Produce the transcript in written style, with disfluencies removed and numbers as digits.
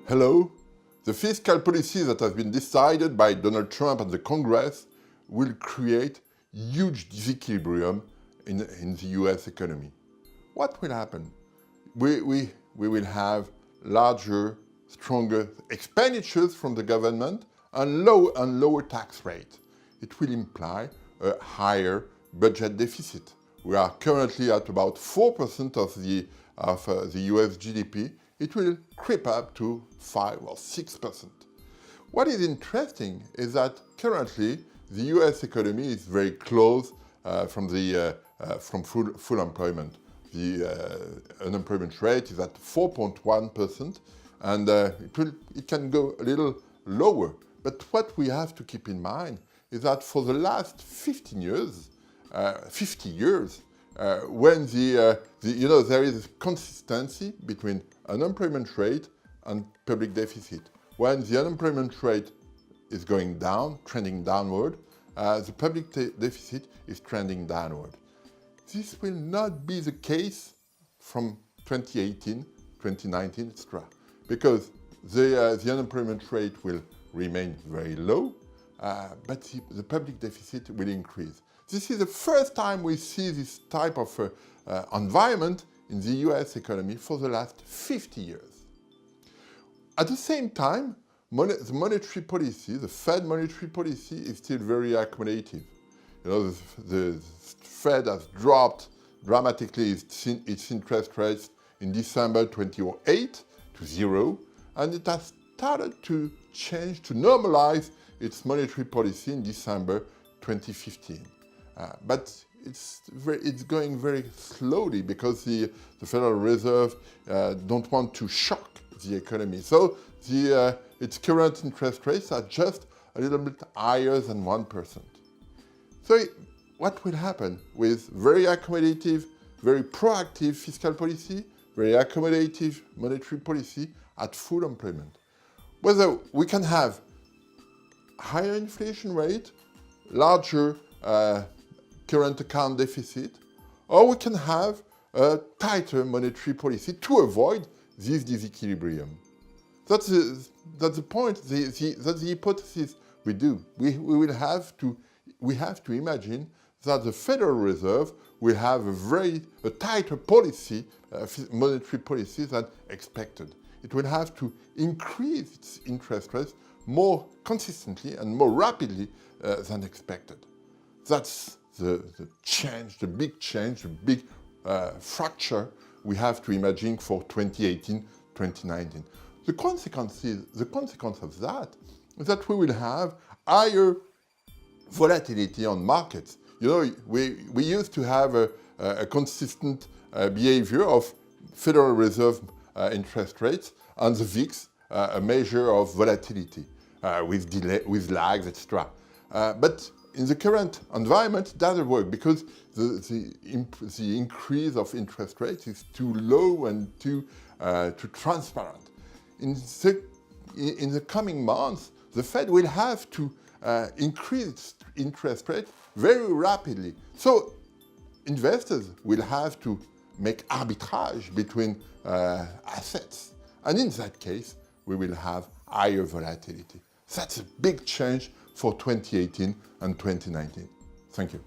Hello? The fiscal policy that has been decided by Donald Trump and the Congress will create huge disequilibrium in the US economy. What will happen? We will have larger, stronger expenditures from the government and lower tax rate. It will imply a higher budget deficit. We are currently at about 4% of the US GDP. It will creep up to 5 or 6%. What is interesting is that currently the US economy is very close from full employment. The unemployment rate is at 4.1%, and it can go a little lower. But what we have to keep in mind is that for the last 50 years, when there is consistency between unemployment rate and public deficit. When the unemployment rate is going down, trending downward, the public deficit is trending downward. This will not be the case from 2018, 2019, etc. Because the unemployment rate will remain very low, but the public deficit will increase. This is the first time we see this type of environment in the US economy for the last 50 years. At the same time, the monetary policy, the Fed monetary policy, is still very accommodative. The Fed has dropped dramatically its interest rates in December 2008 to 0, and it has started to change, to normalize its monetary policy in December 2015. But it's going very slowly because the Federal Reserve don't want to shock the economy. So its current interest rates are just a little bit higher than 1%. So what will happen with very accommodative, very proactive fiscal policy, very accommodative monetary policy at full employment? Whether we can have higher inflation rate, larger current account deficit, or we can have a tighter monetary policy to avoid this disequilibrium. That's the point, that's the hypothesis we do. We have to imagine that the Federal Reserve will have a tighter policy, monetary policy than expected. It will have to increase its interest rates more consistently and more rapidly than expected. That's the change, the big fracture we have to imagine for 2018, 2019. The consequence of that is that we will have higher volatility on markets. We used to have a consistent behavior of Federal Reserve interest rates and the VIX, a measure of volatility with lags, etc. But in the current environment, it doesn't work because the increase of interest rates is too low and too transparent. In the coming months, the Fed will have to increase its interest rate very rapidly. So investors will have to make arbitrage between assets. And in that case, we will have higher volatility. That's a big change for 2018 and 2019. Thank you.